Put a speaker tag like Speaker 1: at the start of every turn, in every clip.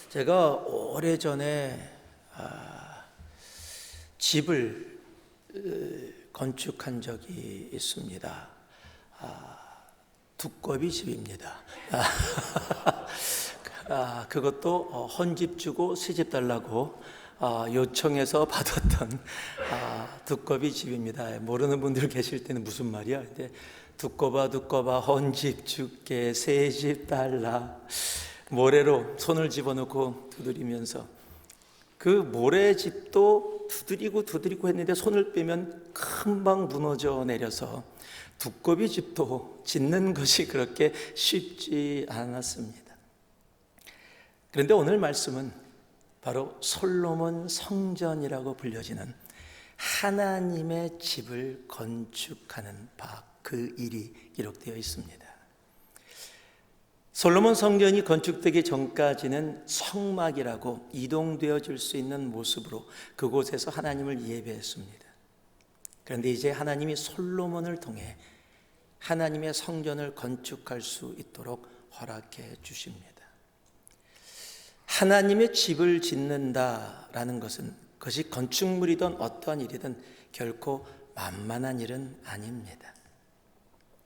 Speaker 1: 제가 오래전에 집을 건축한 적이 있습니다. 두꺼비 집입니다. 그것도 헌집 주고 시집 달라고 요청해서 받았던 두꺼비 집입니다. 모르는 분들 계실 때는 무슨 말이야? 근데 두꺼봐 헌집 줄게 새집 달라, 모래로 손을 집어넣고 두드리면서, 그 모래집도 두드리고 했는데 손을 빼면 금방 무너져 내려서 두꺼비 집도 짓는 것이 그렇게 쉽지 않았습니다. 그런데 오늘 말씀은 바로 솔로몬 성전이라고 불려지는 하나님의 집을 건축하는 그 일이 기록되어 있습니다. 솔로몬 성전이 건축되기 전까지는 성막이라고 이동되어질 수 있는 모습으로 그곳에서 하나님을 예배했습니다. 그런데 이제 하나님이 솔로몬을 통해 하나님의 성전을 건축할 수 있도록 허락해 주십니다. 하나님의 집을 짓는다라는 것은 그것이 건축물이든 어떠한 일이든 결코 만만한 일은 아닙니다.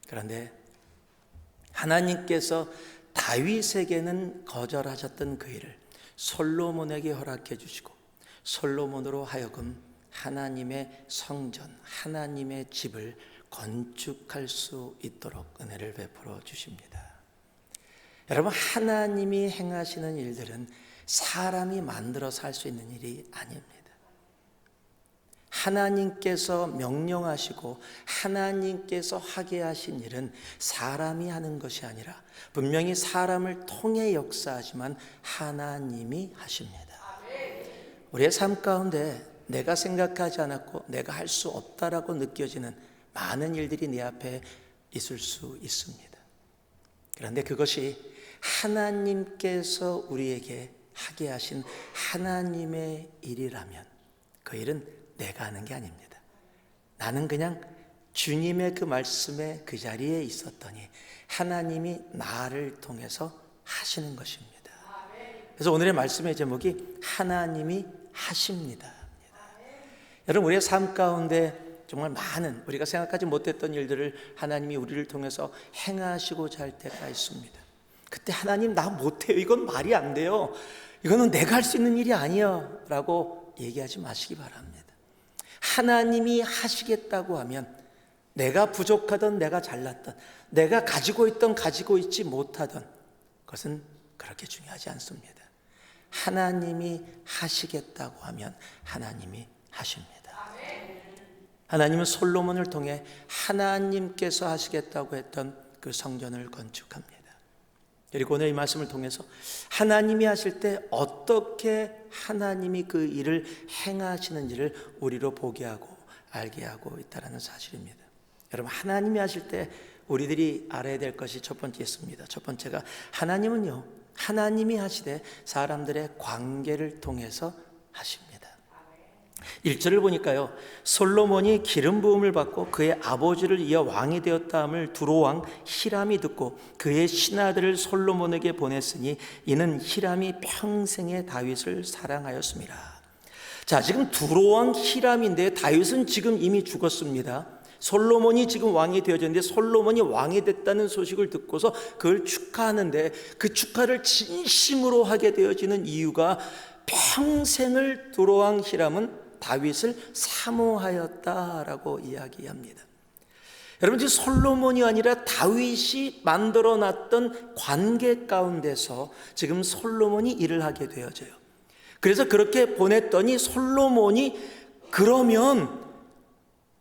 Speaker 1: 그런데 하나님께서 다윗에게는 거절하셨던 그 일을 솔로몬에게 허락해 주시고, 솔로몬으로 하여금 하나님의 성전, 하나님의 집을 건축할 수 있도록 은혜를 베풀어 주십니다. 여러분, 하나님이 행하시는 일들은 사람이 만들어서 할 수 있는 일이 아닙니다. 하나님께서 명령하시고 하나님께서 하게 하신 일은 사람이 하는 것이 아니라 분명히 사람을 통해 역사하지만 하나님이 하십니다. 우리의 삶 가운데 내가 생각하지 않았고 내가 할 수 없다라고 느껴지는 많은 일들이 내 앞에 있을 수 있습니다. 그런데 그것이 하나님께서 우리에게 하게 하신 하나님의 일이라면 그 일은 내가 하는 게 아닙니다. 나는 그냥 주님의 그 말씀에 그 자리에 있었더니 하나님이 나를 통해서 하시는 것입니다. 그래서 오늘의 말씀의 제목이 하나님이 하십니다. 여러분, 우리의 삶 가운데 정말 많은 우리가 생각하지 못했던 일들을 하나님이 우리를 통해서 행하시고자 할 때가 있습니다. 그때 하나님, 나 못해요, 이건 말이 안 돼요, 이거는 내가 할 수 있는 일이 아니야 라고 얘기하지 마시기 바랍니다. 하나님이 하시겠다고 하면 내가 부족하던, 내가 잘났던, 내가 가지고 있던, 가지고 있지 못하던 그것은 그렇게 중요하지 않습니다. 하나님이 하시겠다고 하면 하나님이 하십니다. 하나님은 솔로몬을 통해 하나님께서 하시겠다고 했던 그 성전을 건축합니다. 그리고 오늘 이 말씀을 통해서 하나님이 하실 때 어떻게 하나님이 그 일을 행하시는지를 우리로 보게 하고 알게 하고 있다는 사실입니다. 여러분, 하나님이 하실 때 우리들이 알아야 될 것이 첫 번째 있습니다. 첫 번째가, 하나님은요, 하나님이 하시되 사람들의 관계를 통해서 하십니다. 1절을 보니까요, 솔로몬이 기름 부음을 받고 그의 아버지를 이어 왕이 되었다함을 두로왕 히람이 듣고 그의 신하들을 솔로몬에게 보냈으니 이는 히람이 평생에 다윗을 사랑하였습니다. 자, 지금 두로왕 히람인데 다윗은 지금 이미 죽었습니다. 솔로몬이 지금 왕이 되어졌는데 솔로몬이 왕이 됐다는 소식을 듣고서 그걸 축하하는데, 그 축하를 진심으로 하게 되어지는 이유가 평생을 두로왕 히람은 다윗을 사모하였다라고 이야기합니다. 여러분, 지금 솔로몬이 아니라 다윗이 만들어놨던 관계 가운데서 지금 솔로몬이 일을 하게 되어져요. 그래서 그렇게 보냈더니 솔로몬이, 그러면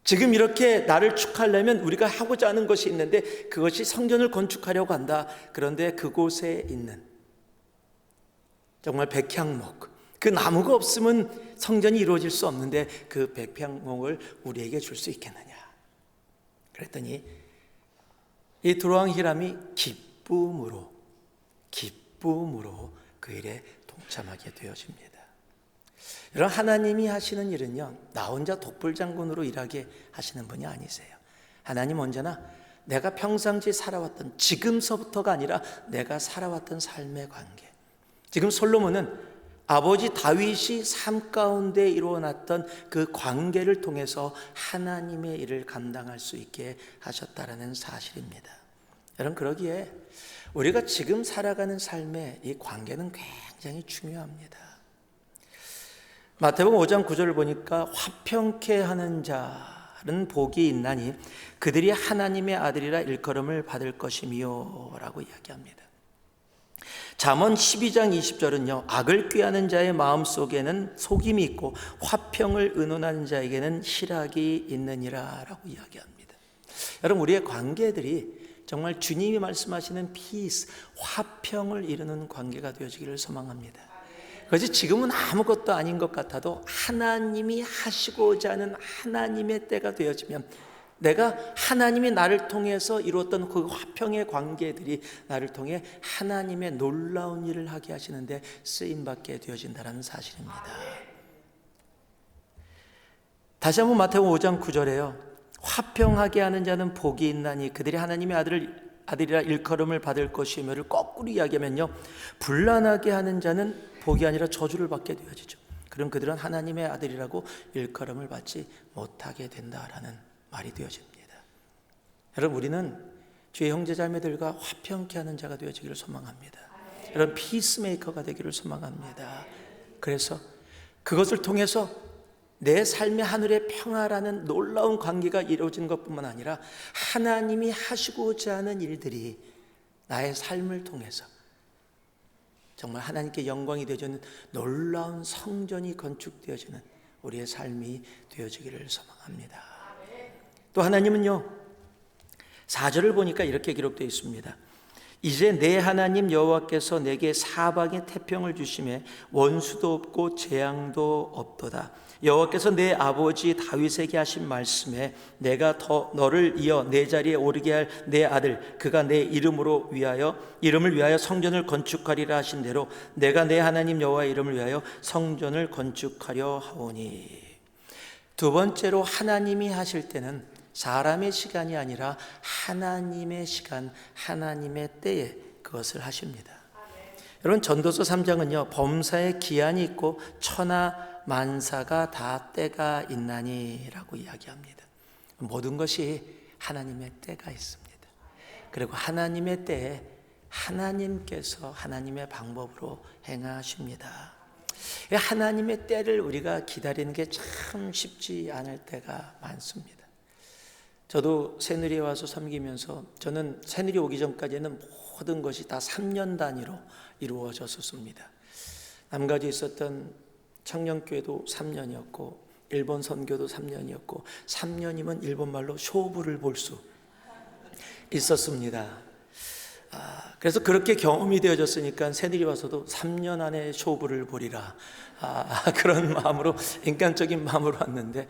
Speaker 1: 지금 이렇게 나를 축하하려면 우리가 하고자 하는 것이 있는데 그것이 성전을 건축하려고 한다. 그런데 그곳에 있는 정말 백향목, 그 나무가 없으면 성전이 이루어질 수 없는데 그 백향목을 우리에게 줄 수 있겠느냐. 그랬더니 이 두로왕 히람이 기쁨으로 그 일에 동참하게 되어집니다. 여러분, 하나님이 하시는 일은요, 나 혼자 독불장군으로 일하게 하시는 분이 아니세요. 하나님 언제나 내가 평상시 살아왔던, 지금서부터가 아니라 내가 살아왔던 삶의 관계, 지금 솔로몬은 아버지 다윗이 삶 가운데 이루어놨던 그 관계를 통해서 하나님의 일을 감당할 수 있게 하셨다라는 사실입니다. 여러분, 그러기에 우리가 지금 살아가는 삶의 이 관계는 굉장히 중요합니다. 마태복음 5장 9절을 보니까 화평케 하는 자는 복이 있나니 그들이 하나님의 아들이라 일컬음을 받을 것이미요 라고 이야기합니다. 잠언 12장 20절은요, 악을 꾀하는 자의 마음속에는 속임이 있고 화평을 의논하는 자에게는 희락이 있느니라 라고 이야기합니다. 여러분, 우리의 관계들이 정말 주님이 말씀하시는 피스, 화평을 이루는 관계가 되어지기를 소망합니다. 그래서 지금은 아무것도 아닌 것 같아도 하나님이 하시고자 하는 하나님의 때가 되어지면, 내가 하나님이 나를 통해서 이루었던 그 화평의 관계들이 나를 통해 하나님의 놀라운 일을 하게 하시는데 쓰임받게 되어진다는 사실입니다. 다시 한번 마태복음 5장 9절에요, 화평하게 하는 자는 복이 있나니 그들이 하나님의 아들이라 일컬음을 받을 것이며를 거꾸로 이야기하면요, 분란하게 하는 자는 복이 아니라 저주를 받게 되어지죠. 그럼 그들은 하나님의 아들이라고 일컬음을 받지 못하게 된다라는 말이 되어집니다. 여러분, 우리는 주의 형제자매들과 화평케 하는 자가 되어지기를 소망합니다. 여러분, 피스메이커가 되기를 소망합니다. 그래서 그것을 통해서 내 삶의 하늘의 평화라는 놀라운 관계가 이루어진 것뿐만 아니라 하나님이 하시고자 하는 일들이 나의 삶을 통해서 정말 하나님께 영광이 되어지는 놀라운 성전이 건축되어지는 우리의 삶이 되어지기를 소망합니다. 또 하나님은요, 4절을 보니까 이렇게 기록되어 있습니다. 이제 내 하나님 여호와께서 내게 사방에 태평을 주시매 원수도 없고 재앙도 없도다. 여호와께서 내 아버지 다윗에게 하신 말씀에 내가 더 너를 이어 내 자리에 오르게 할 내 아들 그가 내 이름을 위하여 성전을 건축하리라 하신 대로 내가 내 하나님 여호와의 이름을 위하여 성전을 건축하려 하오니. 두 번째로, 하나님이 하실 때는 사람의 시간이 아니라 하나님의 시간, 하나님의 때에 그것을 하십니다. 여러분, 전도서 3장은요, 범사에 기한이 있고 천하 만사가 다 때가 있나니 라고 이야기합니다. 모든 것이 하나님의 때가 있습니다. 그리고 하나님의 때에 하나님께서 하나님의 방법으로 행하십니다. 하나님의 때를 우리가 기다리는 게 참 쉽지 않을 때가 많습니다. 저도 새누리에 와서 섬기면서, 저는 새누리 오기 전까지는 모든 것이 다 3년 단위로 이루어졌었습니다. 남가주에 있었던 청년교회도 3년이었고 일본 선교도 3년이었고 3년이면 일본말로 쇼부를 볼 수 있었습니다. 그래서 그렇게 경험이 되어졌으니까 새누리 와서도 3년 안에 쇼부를 보리라, 그런 마음으로, 인간적인 마음으로 왔는데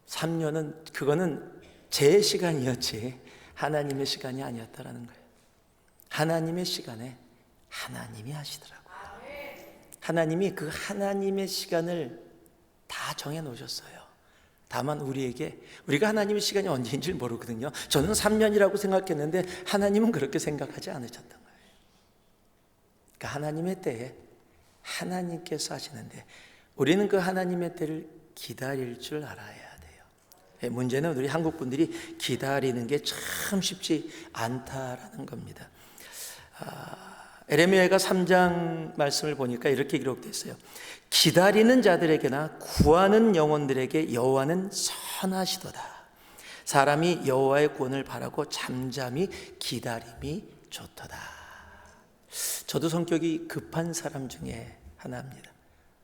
Speaker 1: 3년은 그거는 제 시간이었지 하나님의 시간이 아니었다라는 거예요. 하나님의 시간에 하나님이 하시더라고요. 하나님이 그 하나님의 시간을 다 정해 놓으셨어요. 다만 우리가 하나님의 시간이 언제인지 모르거든요. 저는 3년이라고 생각했는데 하나님은 그렇게 생각하지 않으셨던 거예요. 그러니까 하나님의 때에 하나님께서 하시는데 우리는 그 하나님의 때를 기다릴 줄 알아야 돼요. 문제는 우리 한국 분들이 기다리는 게 참 쉽지 않다라는 겁니다. 에레미야가 3장 말씀을 보니까 이렇게 기록되어 있어요. 기다리는 자들에게나 구하는 영혼들에게 여호와는 선하시도다. 사람이 여호와의 구원을 바라고 잠잠히 기다림이 좋도다. 저도 성격이 급한 사람 중에 하나입니다.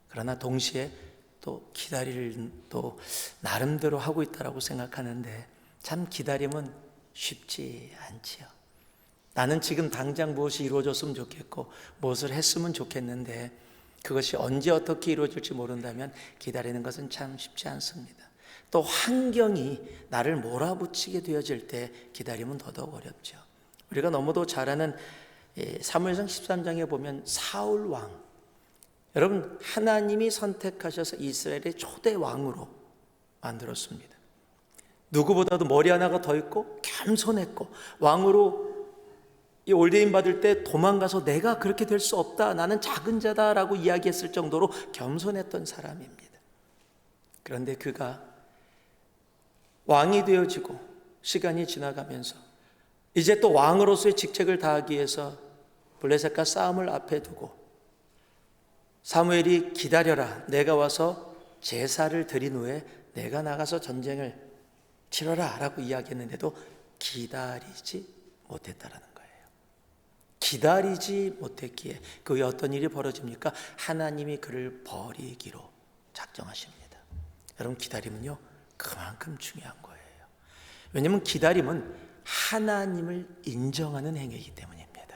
Speaker 1: 그러나 동시에 또 기다릴 또 나름대로 하고 있다라고 생각하는데 참 기다림은 쉽지 않지요. 나는 지금 당장 무엇이 이루어졌으면 좋겠고 무엇을 했으면 좋겠는데 그것이 언제 어떻게 이루어질지 모른다면 기다리는 것은 참 쉽지 않습니다. 또 환경이 나를 몰아붙이게 되어질 때 기다림은 더더욱 어렵죠. 우리가 너무도 잘 아는 사무엘상 13장에 보면 사울 왕, 여러분 하나님이 선택하셔서 이스라엘의 초대 왕으로 만들었습니다. 누구보다도 머리 하나가 더 있고 겸손했고 왕으로 이 올데임 받을 때 도망가서 내가 그렇게 될 수 없다, 나는 작은 자다라고 이야기했을 정도로 겸손했던 사람입니다. 그런데 그가 왕이 되어지고 시간이 지나가면서 이제 또 왕으로서의 직책을 다하기 위해서 블레셋과 싸움을 앞에 두고 사무엘이 기다려라, 내가 와서 제사를 드린 후에 내가 나가서 전쟁을 치러라 라고 이야기했는데도 기다리지 못했다라는 거예요. 기다리지 못했기에 그 후에 어떤 일이 벌어집니까? 하나님이 그를 버리기로 작정하십니다. 여러분, 기다림은요 그만큼 중요한 거예요. 왜냐하면 기다림은 하나님을 인정하는 행위이기 때문입니다.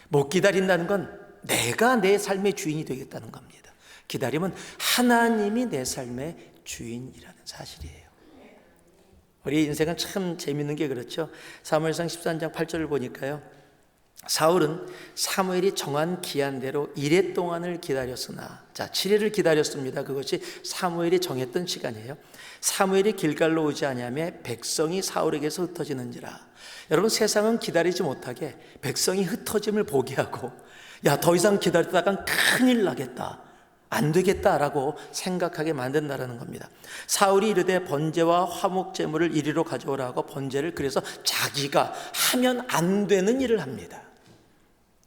Speaker 1: 못 기다린다는 건 내가 내 삶의 주인이 되겠다는 겁니다. 기다림은 하나님이 내 삶의 주인이라는 사실이에요. 우리 인생은 참 재밌는 게 그렇죠. 사무엘상 13장 8절을 보니까요, 사울은 사무엘이 정한 기한대로 1회 동안을 기다렸으나, 자 7회를 기다렸습니다. 그것이 사무엘이 정했던 시간이에요. 사무엘이 길갈로 오지 아니하며 백성이 사울에게서 흩어지는지라. 여러분, 세상은 기다리지 못하게 백성이 흩어짐을 보게 하고, 야 더 이상 기다리다간 큰일 나겠다, 안 되겠다라고 생각하게 만든다라는 겁니다. 사울이 이르되 번제와 화목 제물을 이리로 가져오라 하고 번제를, 그래서 자기가 하면 안 되는 일을 합니다.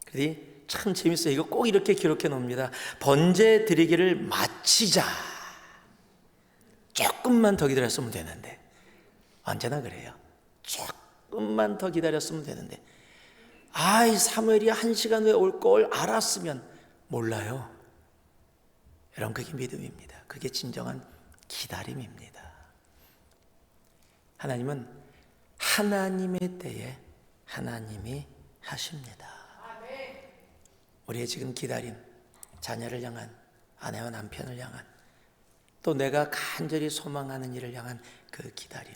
Speaker 1: 그런데 참 재밌어요. 이거 꼭 이렇게 기록해 놓습니다. 번제 드리기를 마치자. 조금만 더 기다렸으면 되는데, 언제나 그래요. 조금만 더 기다렸으면 되는데, 아이 사무엘이 1시간 후에 올 걸 알았으면. 몰라요. 여러분, 그게 믿음입니다. 그게 진정한 기다림입니다. 하나님은 하나님의 때에 하나님이 하십니다. 우리의 지금 기다림, 자녀를 향한, 아내와 남편을 향한, 또 내가 간절히 소망하는 일을 향한 그 기다림,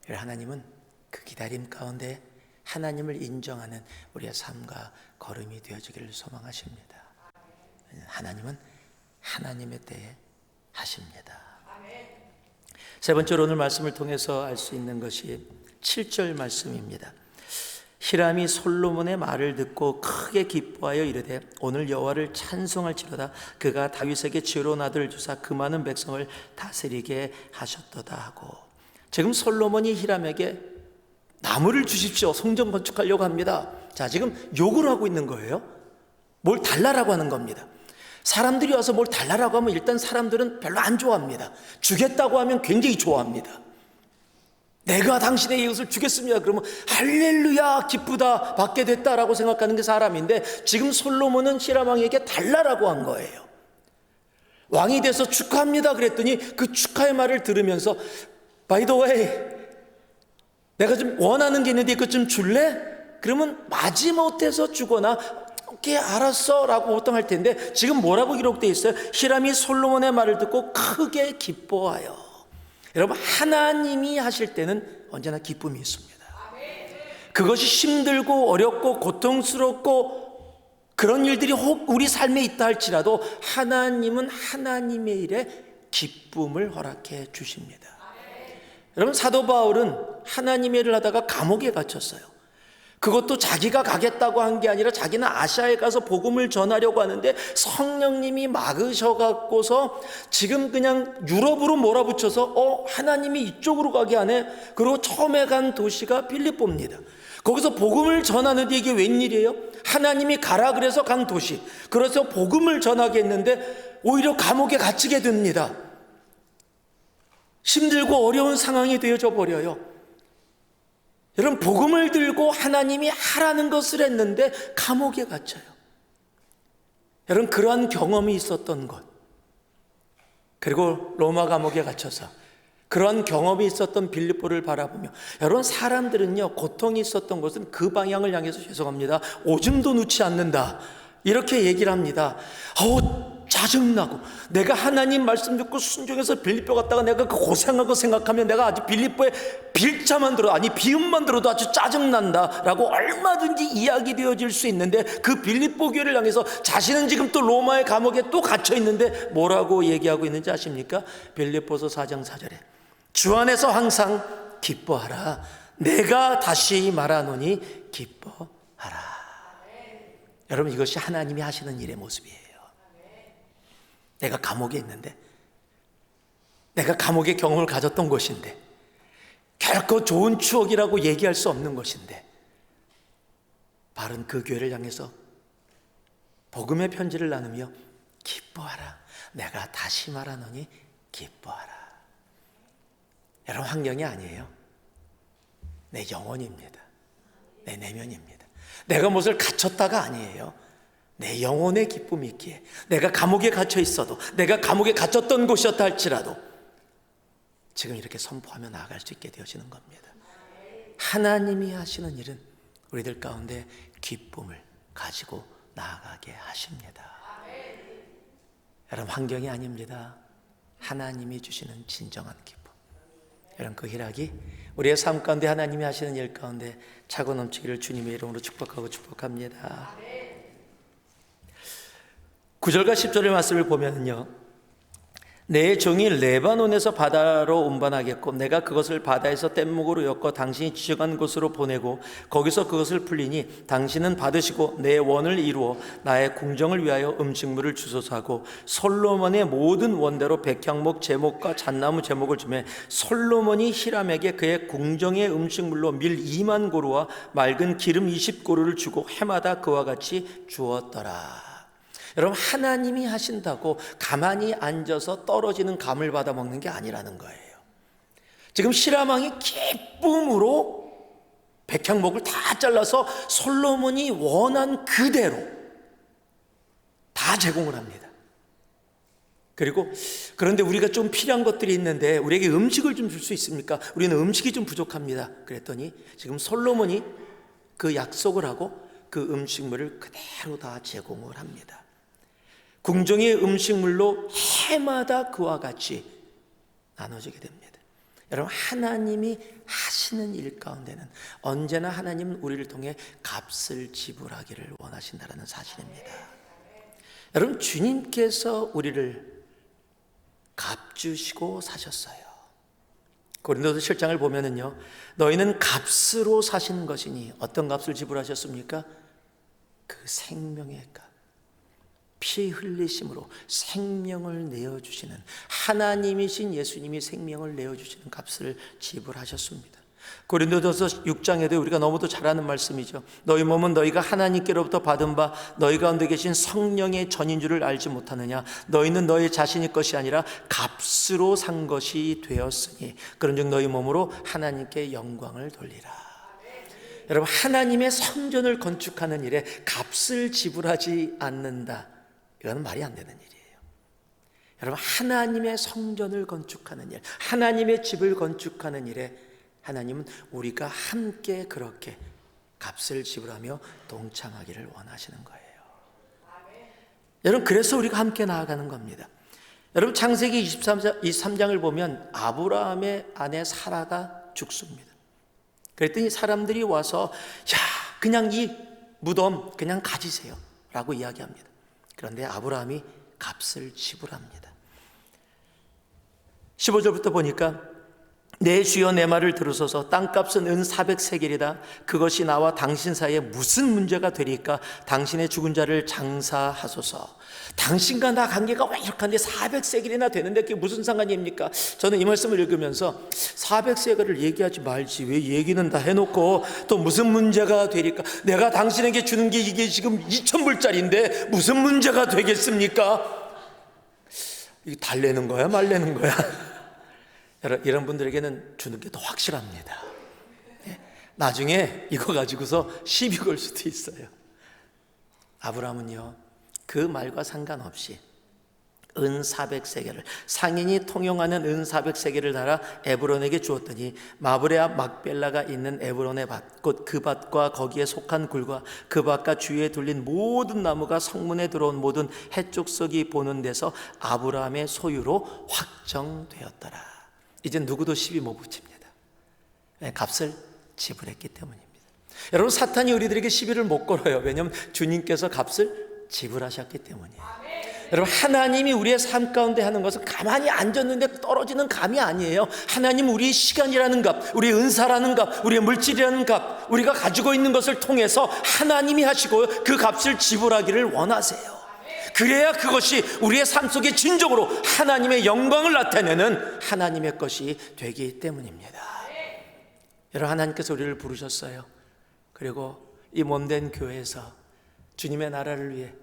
Speaker 1: 하나님은 그 기다림 가운데 하나님을 인정하는 우리의 삶과 걸음이 되어지기를 소망하십니다. 하나님은 하나님의 때에 하십니다. 세 번째로 오늘 말씀을 통해서 알 수 있는 것이 7절 말씀입니다. 히람이 솔로몬의 말을 듣고 크게 기뻐하여 이르되 오늘 여호와를 찬송할지로다. 그가 다윗에게 지혜로운 아들을 주사 그 많은 백성을 다스리게 하셨도다 하고, 지금 솔로몬이 히람에게 나무를 주십시오, 성전 건축하려고 합니다. 자, 지금 요구를 하고 있는 거예요. 뭘 달라라고 하는 겁니다. 사람들이 와서 뭘 달라라고 하면 일단 사람들은 별로 안 좋아합니다. 주겠다고 하면 굉장히 좋아합니다. 내가 당신의 이것을 주겠습니다. 그러면 할렐루야 기쁘다, 받게 됐다라고 생각하는 게 사람인데, 지금 솔로몬은 히람 왕에게 달라라고 한 거예요. 왕이 돼서 축하합니다 그랬더니 그 축하의 말을 들으면서 by the way, 내가 좀 원하는 게 있는데 이것 좀 줄래? 그러면 마지못해서 주거나 오케이 알았어 라고 보통 할 텐데, 지금 뭐라고 기록되어 있어요? 히람이 솔로몬의 말을 듣고 크게 기뻐하여. 여러분, 하나님이 하실 때는 언제나 기쁨이 있습니다. 그것이 힘들고 어렵고 고통스럽고 그런 일들이 혹 우리 삶에 있다 할지라도 하나님은 하나님의 일에 기쁨을 허락해 주십니다. 여러분, 사도 바울은 하나님의 일을 하다가 감옥에 갇혔어요. 그것도 자기가 가겠다고 한 게 아니라 자기는 아시아에 가서 복음을 전하려고 하는데 성령님이 막으셔갖고서 지금 그냥 유럽으로 몰아붙여서 하나님이 이쪽으로 가게 하네. 그리고 처음에 간 도시가 빌립보입니다. 거기서 복음을 전하는데 이게 웬일이에요? 하나님이 가라 그래서 간 도시, 그래서 복음을 전하게 했는데 오히려 감옥에 갇히게 됩니다. 힘들고 어려운 상황이 되어져 버려요. 여러분, 복음을 들고 하나님이 하라는 것을 했는데 감옥에 갇혀요. 여러분, 그러한 경험이 있었던 것, 그리고 로마 감옥에 갇혀서 그러한 경험이 있었던 빌립보를 바라보며, 여러분, 사람들은요 고통이 있었던 것은 그 방향을 향해서, 죄송합니다, 오줌도 누지 않는다 이렇게 얘기를 합니다. 짜증나고 내가 하나님 말씀 듣고 순종해서 빌립보 갔다가 내가 그 고생하고 생각하면 내가 아주 빌립보에 빌자만 들어도, 아니 비음만 들어도 아주 짜증난다 라고 얼마든지 이야기 되어질 수 있는데, 그 빌립보 교회를 향해서 자신은 지금 또 로마의 감옥에 또 갇혀 있는데 뭐라고 얘기하고 있는지 아십니까? 빌립보서 4장 4절에 주 안에서 항상 기뻐하라, 내가 다시 말하노니 기뻐하라. 여러분, 이것이 하나님이 하시는 일의 모습이에요. 내가 감옥에 있는데, 내가 감옥의 경험을 가졌던 것인데, 결코 좋은 추억이라고 얘기할 수 없는 것인데, 바른 그 교회를 향해서 복음의 편지를 나누며 기뻐하라. 내가 다시 말하노니 기뻐하라. 여러분, 환경이 아니에요. 내 영혼입니다. 내 내면입니다. 내가 무엇을 갖췄다가 아니에요. 내 영혼의 기쁨이 있기에, 내가 감옥에 갇혀 있어도, 내가 감옥에 갇혔던 곳이었다 할지라도 지금 이렇게 선포하며 나아갈 수 있게 되어지는 겁니다. 하나님이 하시는 일은 우리들 가운데 기쁨을 가지고 나아가게 하십니다. 여러분, 환경이 아닙니다. 하나님이 주시는 진정한 기쁨. 여러분, 그 희락이 우리의 삶 가운데 하나님이 하시는 일 가운데 차고 넘치기를 주님의 이름으로 축복하고 축복합니다. 9절과 10절의 말씀을 보면요, 내 종이 레바논에서 바다로 운반하겠고 내가 그것을 바다에서 뗏목으로 엮어 당신이 지정한 곳으로 보내고 거기서 그것을 풀리니 당신은 받으시고 내 원을 이루어 나의 궁정을 위하여 음식물을 주소서 하고 솔로몬의 모든 원대로 백향목 제목과 잣나무 제목을 주매 솔로몬이 히람에게 그의 궁정의 음식물로 밀 2만 고루와 맑은 기름 20고루를 주고 해마다 그와 같이 주었더라. 여러분, 하나님이 하신다고 가만히 앉아서 떨어지는 감을 받아 먹는 게 아니라는 거예요. 지금 히람왕이 기쁨으로 백향목을 다 잘라서 솔로몬이 원한 그대로 다 제공을 합니다. 그런데 우리가 좀 필요한 것들이 있는데 우리에게 음식을 좀 줄 수 있습니까? 우리는 음식이 좀 부족합니다. 그랬더니 지금 솔로몬이 그 약속을 하고 그 음식물을 그대로 다 제공을 합니다. 궁정의 음식물로 해마다 그와 같이 나눠지게 됩니다. 여러분, 하나님이 하시는 일 가운데는 언제나 하나님은 우리를 통해 값을 지불하기를 원하신다는 사실입니다. 여러분, 주님께서 우리를 값주시고 사셨어요. 고린도서 7장을 보면은요, 너희는 값으로 사시는 것이니 어떤 값을 지불하셨습니까? 그 생명의 값. 피 흘리심으로 생명을 내어주시는 하나님이신 예수님이 생명을 내어주시는 값을 지불하셨습니다. 고린도전서 6장에도 우리가 너무도 잘 아는 말씀이죠. 너희 몸은 너희가 하나님께로부터 받은 바 너희 가운데 계신 성령의 전인 줄을 알지 못하느냐. 너희는 너희 자신의 것이 아니라 값으로 산 것이 되었으니 그런즉 너희 몸으로 하나님께 영광을 돌리라. 여러분, 하나님의 성전을 건축하는 일에 값을 지불하지 않는다, 이건 말이 안 되는 일이에요. 여러분, 하나님의 성전을 건축하는 일, 하나님의 집을 건축하는 일에 하나님은 우리가 함께 그렇게 값을 지불하며 동참하기를 원하시는 거예요. 여러분, 그래서 우리가 함께 나아가는 겁니다. 여러분, 창세기 23장을 보면 아브라함의 아내 사라가 죽습니다. 그랬더니 사람들이 와서 야, 그냥 이 무덤 그냥 가지세요 라고 이야기합니다. 그런데 아브라함이 값을 지불합니다. 15절부터 보니까 내 주여 내 말을 들으소서. 땅값은 은 400세겔이다. 그것이 나와 당신 사이에 무슨 문제가 되리까? 당신의 죽은 자를 장사하소서. 당신과 나 관계가 왜 이렇게 한데 400세겔이나 되는데 그게 무슨 상관입니까? 저는 이 말씀을 읽으면서 400세겔을 얘기하지 말지 왜 얘기는 다 해놓고 또 무슨 문제가 되리까? 내가 당신에게 주는 게 이게 지금 2,000불짜리인데 무슨 문제가 되겠습니까? 이게 달래는 거야 말래는 거야? 이런 분들에게는 주는 게 더 확실합니다. 나중에 이거 가지고서 시비 걸 수도 있어요. 아브라함은요, 그 말과 상관없이 은 400세겔을, 상인이 통용하는 은 400세겔을 달아 에브론에게 주었더니 마브레 앞 막벨라가 있는 에브론의 밭, 곧 그 밭과 거기에 속한 굴과 그 밭과 주위에 둘린 모든 나무가 성문에 들어온 모든 해족석이 보는 데서 아브라함의 소유로 확정되었더라. 이제 누구도 시비 못 붙입니다. 값을 지불했기 때문입니다. 여러분, 사탄이 우리들에게 시비를 못 걸어요. 왜냐하면 주님께서 값을 지불하셨기 때문이에요. 여러분, 하나님이 우리의 삶 가운데 하는 것은 가만히 앉았는데 떨어지는 감이 아니에요. 하나님은 우리의 시간이라는 값, 우리의 은사라는 값, 우리의 물질이라는 값, 우리가 가지고 있는 것을 통해서 하나님이 하시고 그 값을 지불하기를 원하세요. 그래야 그것이 우리의 삶 속에 진정으로 하나님의 영광을 나타내는 하나님의 것이 되기 때문입니다. 여러분, 하나님께서 우리를 부르셨어요. 그리고 이 몸된 교회에서 주님의 나라를 위해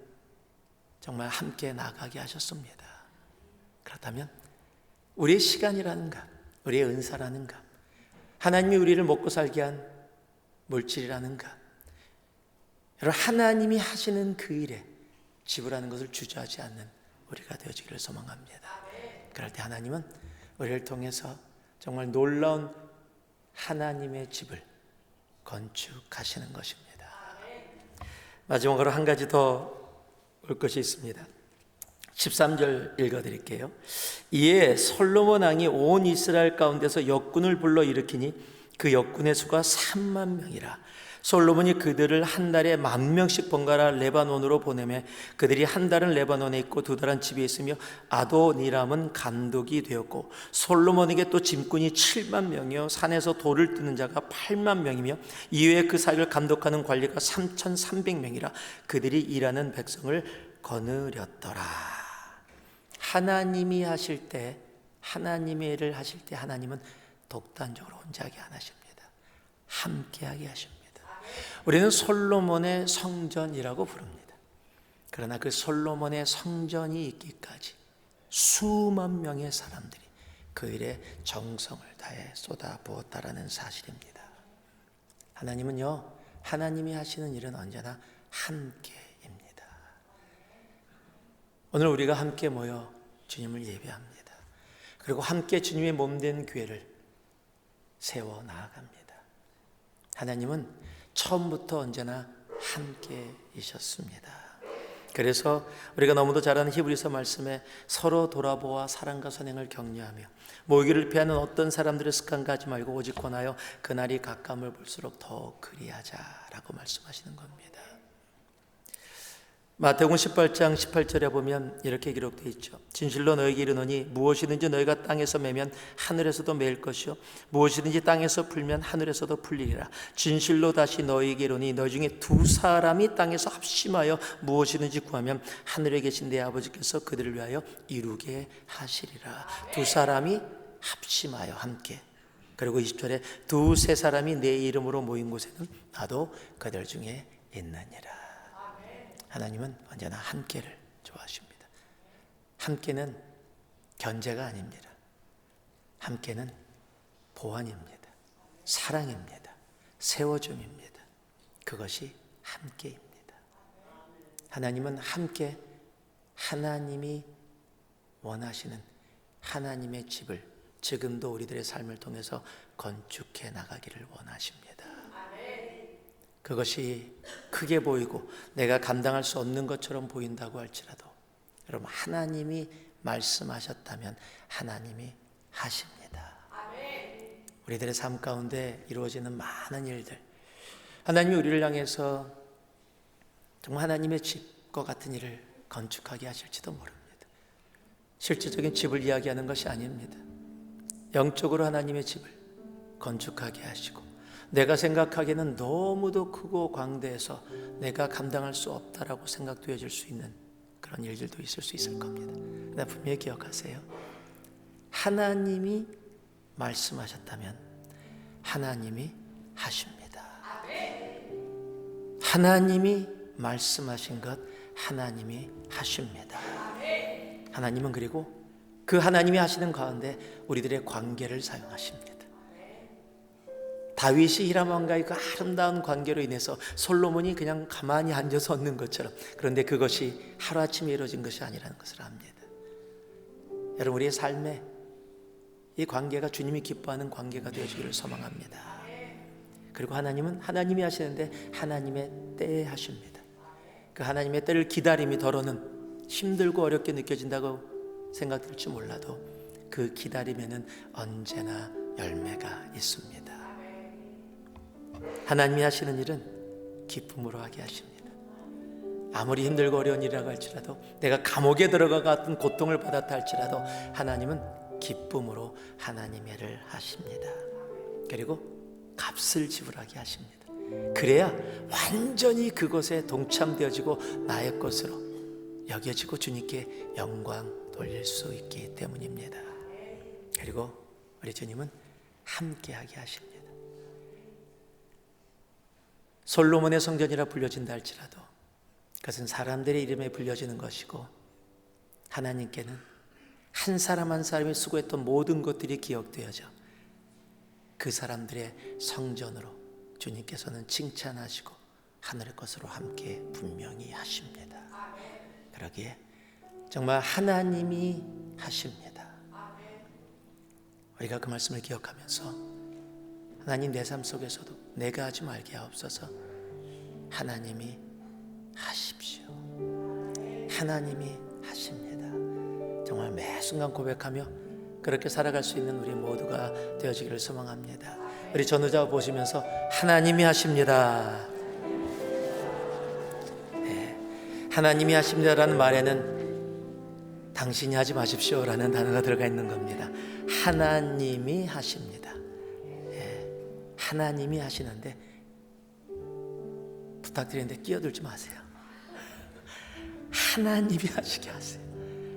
Speaker 1: 정말 함께 나가게 하셨습니다. 그렇다면 우리의 시간이라는 것, 우리의 은사라는 것, 하나님이 우리를 먹고 살게 한 물질이라는 것, 여러분, 하나님이 하시는 그 일에 지불하는 것을 주저하지 않는 우리가 되어지기를 소망합니다. 그럴 때 하나님은 우리를 통해서 정말 놀라운 하나님의 집을 건축하시는 것입니다. 마지막으로 한 가지 더 올 것이 있습니다. 13절 읽어드릴게요. 이에 솔로몬 왕이 온 이스라엘 가운데서 역군을 불러 일으키니 그 역군의 수가 3만 명이라. 솔로몬이 그들을 한 달에 10,000명씩 번갈아 레바논으로 보내매 그들이 한 달은 레바논에 있고 2달은 집에 있으며 아도니람은 감독이 되었고, 솔로몬에게 또 짐꾼이 7만 명이요 산에서 돌을 뜯는 자가 8만 명이며 이외에 그 사역을 감독하는 관리가 3,300명이라. 그들이 일하는 백성을 거느렸더라. 하나님이 하실 때, 하나님의 일을 하실 때 하나님은 독단적으로 혼자하게 안 하십니다. 함께하게 하십니다. 우리는 솔로몬의 성전이라고 부릅니다. 그러나 그 솔로몬의 성전이 있기까지 수만 명의 사람들이 그 일에 정성을 다해 쏟아부었다라는 사실입니다. 하나님은요, 하나님이 하시는 일은 언제나 함께입니다. 오늘 우리가 함께 모여 주님을 예배합니다. 그리고 함께 주님의 몸된 교회를 세워 나아갑니다. 하나님은 처음부터 언제나 함께이셨습니다. 그래서 우리가 너무도 잘 아는 히브리서 말씀에 서로 돌아보아 사랑과 선행을 격려하며 모이기를 피하는 어떤 사람들의 습관과 하지 말고 오직 권하여 그날이 가까움을 볼수록 더욱 그리하자라고 말씀하시는 겁니다. 마태복음 18장 18절에 보면 이렇게 기록되어 있죠. 진실로 너희에게 이르노니 무엇이든지 너희가 땅에서 매면 하늘에서도 매일 것이요 무엇이든지 땅에서 풀면 하늘에서도 풀리리라. 진실로 다시 너희에게 이르노니 너희 중에 2사람이 땅에서 합심하여 무엇이든지 구하면 하늘에 계신 내 아버지께서 그들을 위하여 이루게 하시리라. 2사람이 합심하여 함께. 그리고 20절에 2-3사람이 내 이름으로 모인 곳에는 나도 그들 중에 있느니라. 하나님은 언제나 함께를 좋아하십니다. 함께는 견제가 아닙니다. 함께는 보완입니다. 사랑입니다. 세워줌입니다. 그것이 함께입니다. 하나님은 함께 하나님이 원하시는 하나님의 집을 지금도 우리들의 삶을 통해서 건축해 나가기를 원하십니다. 그것이 크게 보이고 내가 감당할 수 없는 것처럼 보인다고 할지라도 여러분, 하나님이 말씀하셨다면 하나님이 하십니다. 우리들의 삶 가운데 이루어지는 많은 일들, 하나님이 우리를 향해서 정말 하나님의 집과 같은 일을 건축하게 하실지도 모릅니다. 실질적인 집을 이야기하는 것이 아닙니다. 영적으로 하나님의 집을 건축하게 하시고, 내가 생각하기에는 너무도 크고 광대해서 내가 감당할 수 없다라고 생각되어질 수 있는 그런 일들도 있을 수 있을 겁니다. 그러나 분명히 기억하세요. 하나님이 말씀하셨다면 하나님이 하십니다. 하나님이 말씀하신 것 하나님이 하십니다. 하나님은 그리고 그 하나님이 하시는 가운데 우리들의 관계를 사용하십니다. 다윗이 히람 왕과의 그 아름다운 관계로 인해서 솔로몬이 그냥 가만히 앉아서 얻는 것처럼, 그런데 그것이 하루아침에 이루어진 것이 아니라는 것을 압니다. 여러분, 우리의 삶에 이 관계가 주님이 기뻐하는 관계가 되어지기를 소망합니다. 그리고 하나님은 하나님이 하시는데 하나님의 때에 하십니다. 그 하나님의 때를 기다림이 더러는 힘들고 어렵게 느껴진다고 생각될지 몰라도 그 기다림에는 언제나 열매가 있습니다. 하나님이 하시는 일은 기쁨으로 하게 하십니다. 아무리 힘들고 어려운 일이라고 할지라도, 내가 감옥에 들어가 같은 고통을 받았다 할지라도 하나님은 기쁨으로 하나님의 일을 하십니다. 그리고 값을 지불하게 하십니다. 그래야 완전히 그것에 동참되어지고 나의 것으로 여겨지고 주님께 영광 돌릴 수 있기 때문입니다. 그리고 우리 주님은 함께하게 하십니다. 솔로몬의 성전이라 불려진다 할지라도 그것은 사람들의 이름에 불려지는 것이고, 하나님께는 한 사람 한 사람이 수고했던 모든 것들이 기억되어져 그 사람들의 성전으로 주님께서는 칭찬하시고 하늘의 것으로 함께 분명히 하십니다. 그러기에 정말 하나님이 하십니다. 우리가 그 말씀을 기억하면서 하나님, 내 삶 속에서도 내가 하지 말게 하옵소서. 하나님이 하십시오. 하나님이 하십니다. 정말 매 순간 고백하며 그렇게 살아갈 수 있는 우리 모두가 되어지기를 소망합니다. 우리 전우자 보시면서 하나님이 하십니다. 네, 하나님이 하십니다라는 말에는 당신이 하지 마십시오라는 단어가 들어가 있는 겁니다. 하나님이 하십니다. 네, 하나님이 하시는데 부탁드리는데 끼어들지 마세요. 하나님이 하시게 하세요.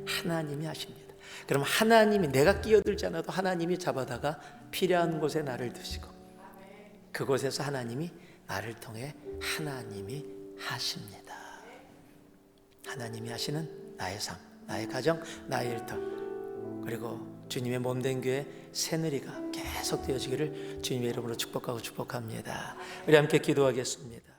Speaker 1: 하나님이 하십니다. 그럼 하나님이, 내가 끼어들지 않아도 하나님이 잡아다가 필요한 곳에 나를 두시고 그곳에서 하나님이 나를 통해 하나님이 하십니다. 하나님이 하시는 나의 삶, 나의 가정, 나의 일터, 그리고 주님의 몸된 교회 새누리가 계속 되어지기를 주님의 이름으로 축복하고 축복합니다. 우리 함께 기도하겠습니다.